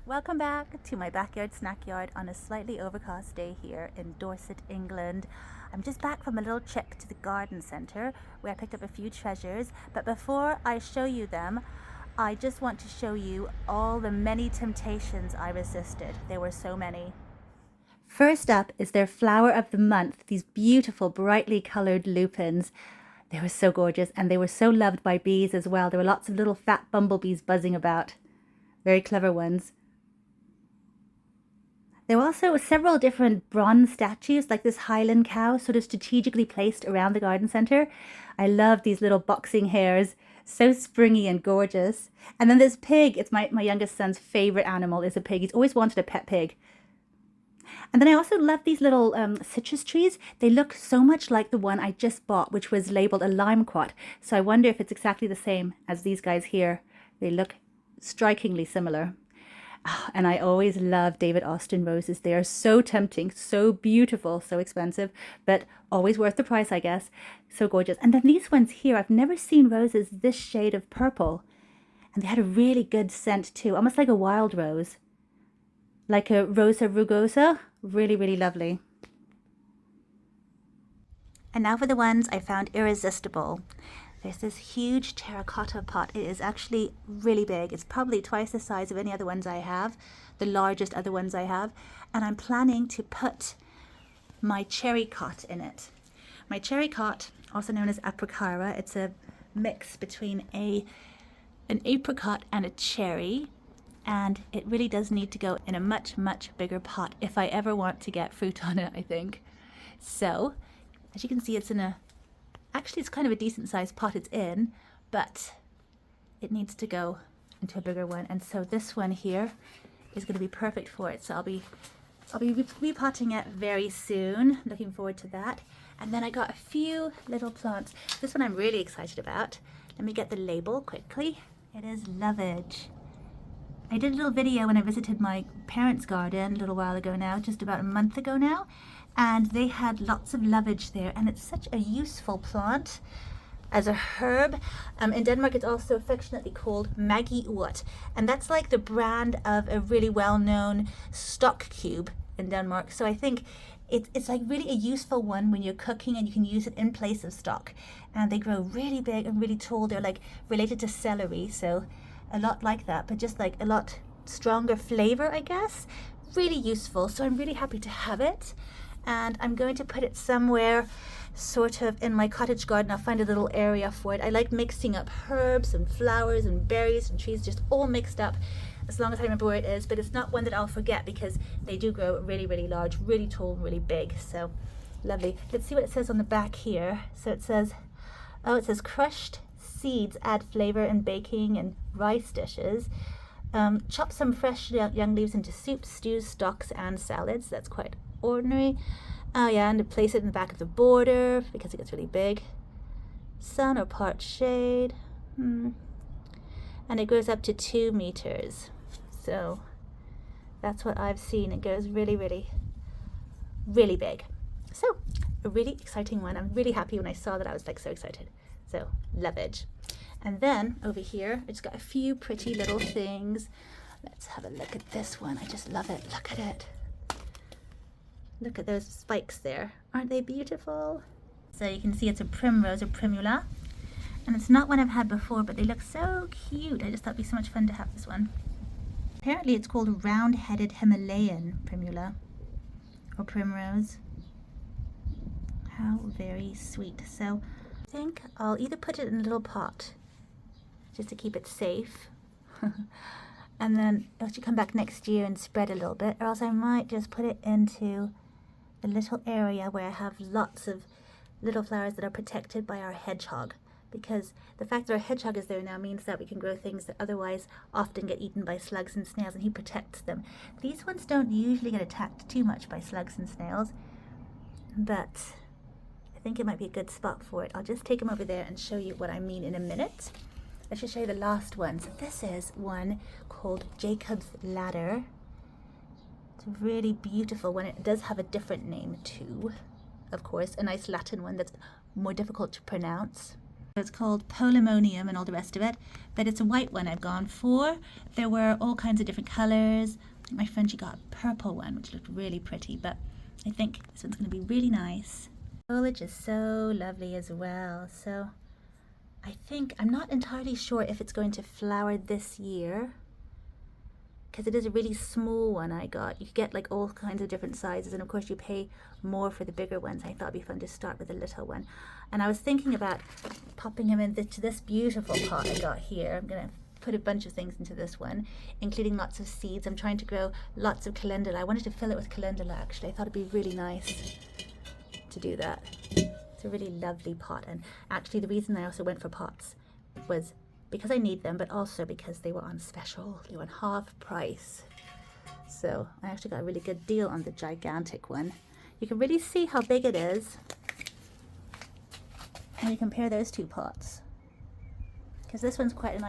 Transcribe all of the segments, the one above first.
Welcome back to my backyard snack yard on a slightly overcast day here in Dorset, England. I'm just back from a little trip to the garden centre where I picked up a few treasures, but before I show you them, I just want to show you all the many temptations I resisted. There were so many. First up is their flower of the month, these beautiful brightly coloured lupins. They were so gorgeous and they were so loved by bees as well. There were lots of little fat bumblebees buzzing about. Very clever ones. There were also several different bronze statues, like this Highland cow, sort of strategically placed around the garden centre. I love these little boxing hares, so springy and gorgeous. And then this pig, it's my youngest son's favourite animal, is a pig. He's always wanted a pet pig. And then I also love these little citrus trees. They look so much like the one I just bought, which was labelled a limequat. So I wonder if it's exactly the same as these guys here. They look strikingly similar. Oh, and I always love David Austin roses. They are so tempting, so beautiful, so expensive, but always worth the price, I guess. So gorgeous. And then these ones here, I've never seen roses this shade of purple. And they had a really good scent too, almost like a wild rose. Like a Rosa rugosa. Really, really lovely. And now for the ones I found irresistible. There's this huge terracotta pot. It is actually really big. It's probably twice the size of any other ones I have, the largest other ones I have. And I'm planning to put my cherry cot in it. My cherry cot, also known as apricara, it's a mix between an apricot and a cherry. And it really does need to go in a much, much bigger pot if I ever want to get fruit on it, I think. So, as you can see, actually it's kind of a decent sized pot it's in, but it needs to go into a bigger one. And so this one here is going to be perfect for it. So I'll be repotting it very soon. Looking forward to that. And then I got a few little plants. This one I'm really excited about. Let me get the label quickly. It is lovage. I did a little video when I visited my parents' garden a little while ago now, just about a month ago now, and they had lots of lovage there, and it's such a useful plant as a herb. In Denmark, it's also affectionately called Maggiurt, and that's like the brand of a really well-known stock cube in Denmark. So I think it's like really a useful one when you're cooking, and you can use it in place of stock. And they grow really big and really tall. They're like related to celery, so a lot like that, but just like a lot stronger flavor, I guess. Really useful, so I'm really happy to have it. And I'm going to put it somewhere sort of in my cottage garden. I'll find a little area for it. I like mixing up herbs and flowers and berries and trees, just all mixed up, as long as I remember where it is. But it's not one that I'll forget, because they do grow really, really large, really tall, really big. So lovely. Let's see what it says on the back here. So it says, it says crushed seeds add flavor in baking and rice dishes. Chop some fresh young leaves into soups, stews, stocks, and salads. That's quite ordinary. Oh yeah, and to place it in the back of the border because it gets really big. Sun or part shade. And it grows up to 2 meters. So that's what I've seen. It goes really, really, really big. So a really exciting one. I'm really happy when I saw that. I was like so excited. So lovage. And then over here, I just got a few pretty little things. Let's have a look at this one. I just love it. Look at it. Look at those spikes there. Aren't they beautiful? So you can see it's a primrose or primula. And it's not one I've had before, but they look so cute. I just thought it'd be so much fun to have this one. Apparently it's called a round-headed Himalayan primula or primrose. How very sweet. So I think I'll either put it in a little pot just to keep it safe, and then I'll actually come back next year and spread a little bit, or else I might just put it into a little area where I have lots of little flowers that are protected by our hedgehog, because the fact that our hedgehog is there now means that we can grow things that otherwise often get eaten by slugs and snails, and he protects them. These ones don't usually get attacked too much by slugs and snails, but I think it might be a good spot for it. I'll just take them over there and show you what I mean in a minute. I should show you the last one. So this is one called Jacob's Ladder. It's a really beautiful one. It does have a different name too, of course, a nice Latin one that's more difficult to pronounce. It's called Polemonium and all the rest of it, but it's a white one I've gone for. There were all kinds of different colors. My friend, she got a purple one, which looked really pretty, but I think this one's going to be really nice. Foliage is so lovely as well. So I think, I'm not entirely sure if it's going to flower this year, because it is a really small one I got. You get like all kinds of different sizes, and of course you pay more for the bigger ones. I thought it'd be fun to start with a little one. And I was thinking about popping him into this beautiful pot I got here. I'm gonna put a bunch of things into this one, including lots of seeds. I'm trying to grow lots of calendula. I wanted to fill it with calendula actually. I thought it'd be really nice to do that. It's a really lovely pot, and actually the reason I also went for pots was because I need them, but also because they were on special. They were on half price. So I actually got a really good deal on the gigantic one. You can really see how big it is when you compare those two pots. Because this one's quite a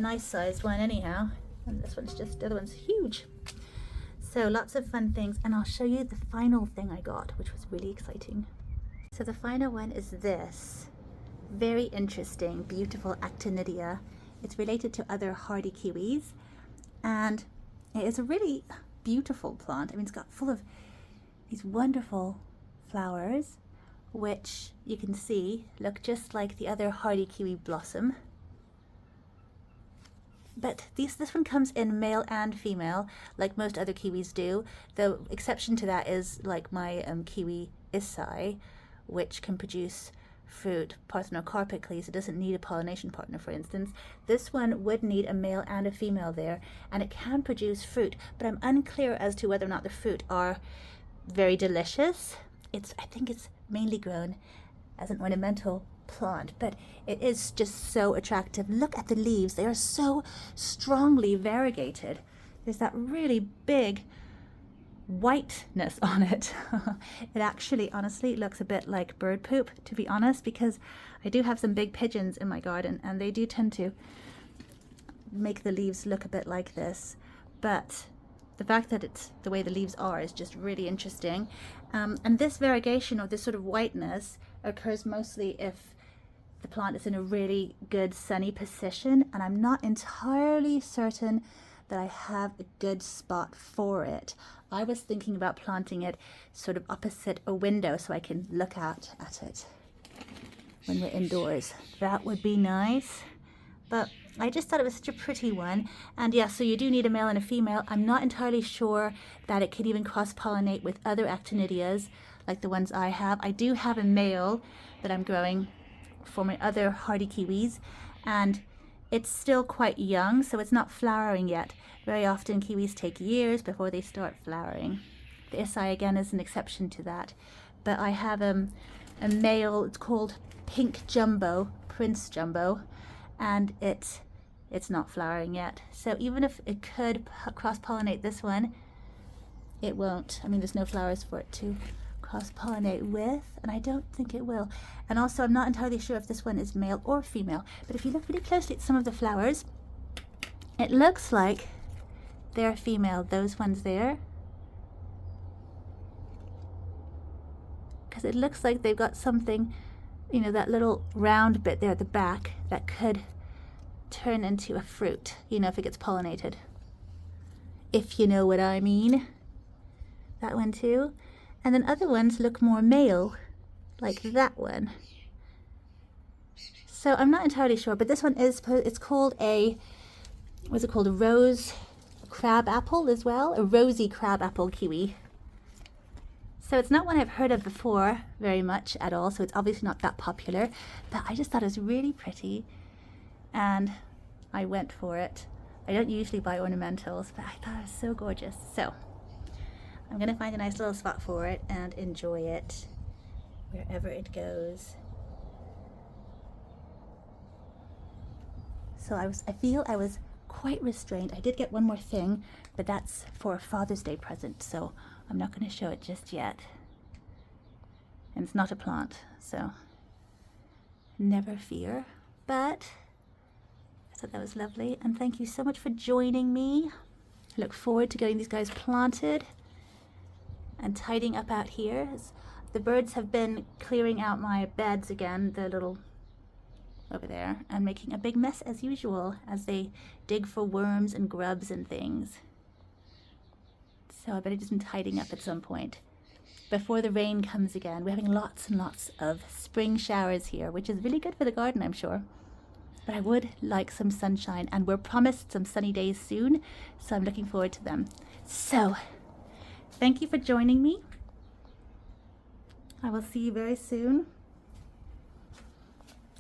nice sized one anyhow. And this one's just, the other one's huge. So lots of fun things. And I'll show you the final thing I got, which was really exciting. So the final one is this. Very interesting, beautiful Actinidia. It's related to other hardy kiwis, and it is a really beautiful plant. I mean, it's got full of these wonderful flowers, which you can see look just like the other hardy kiwi blossom. But this one comes in male and female, like most other kiwis do. The exception to that is like my kiwi Issei, which can produce fruit parthenocarpically, so it doesn't need a pollination partner, for instance. This one would need a male and a female there, and it can produce fruit, but I'm unclear as to whether or not the fruit are very delicious. I think it's mainly grown as an ornamental plant, but it is just so attractive. Look at the leaves. They are so strongly variegated. There's that really big whiteness on it. It actually honestly looks a bit like bird poop, to be honest, because I do have some big pigeons in my garden and they do tend to make the leaves look a bit like this. But the fact that it's the way the leaves are is just really interesting. And this variegation, or this sort of whiteness, occurs mostly if the plant is in a really good sunny position, and I'm not entirely certain that I have a good spot for it. I was thinking about planting it sort of opposite a window so I can look out at it when we're indoors. That would be nice. But I just thought it was such a pretty one. And yeah, so you do need a male and a female. I'm not entirely sure that it could even cross-pollinate with other actinidias like the ones I have. I do have a male that I'm growing for my other hardy kiwis, and it's still quite young, so it's not flowering yet. Very often kiwis take years before they start flowering. The Issei again is an exception to that. But I have a male, it's called Pink Jumbo, Prince Jumbo, and it's not flowering yet. So even if it could cross-pollinate this one, it won't. I mean, there's no flowers for it to cross-pollinate with, and I don't think it will. And also, I'm not entirely sure if this one is male or female, but if you look really closely at some of the flowers, it looks like they're female, those ones there. Because it looks like they've got something, you know, that little round bit there at the back that could turn into a fruit, you know, if it gets pollinated. If you know what I mean. That one too. And then other ones look more male, like that one. So I'm not entirely sure, but this one is, it's called what's it called? A rose crab apple as well, a rosy crab apple kiwi. So it's not one I've heard of before very much at all, so it's obviously not that popular, but I just thought it was really pretty and I went for it. I don't usually buy ornamentals, but I thought it was so gorgeous. So I'm gonna find a nice little spot for it and enjoy it wherever it goes. So I feel I was quite restrained. I did get one more thing, but that's for a Father's Day present, so I'm not going to show it just yet. And it's not a plant, so never fear. But I thought that was lovely, and thank you so much for joining me. I look forward to getting these guys planted and tidying up out here. The birds have been clearing out my beds again, the little over there and making a big mess as usual as they dig for worms and grubs and things. So I better do some tidying up at some point before the rain comes again. We're having lots and lots of spring showers here, which is really good for the garden, I'm sure. But I would like some sunshine, and we're promised some sunny days soon, so I'm looking forward to them. So, thank you for joining me. I will see you very soon.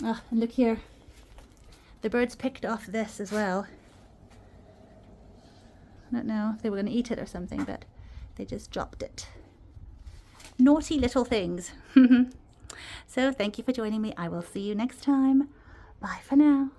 Oh, and look here. The birds picked off this as well. I don't know if they were going to eat it or something, but they just dropped it. Naughty little things. So thank you for joining me. I will see you next time. Bye for now.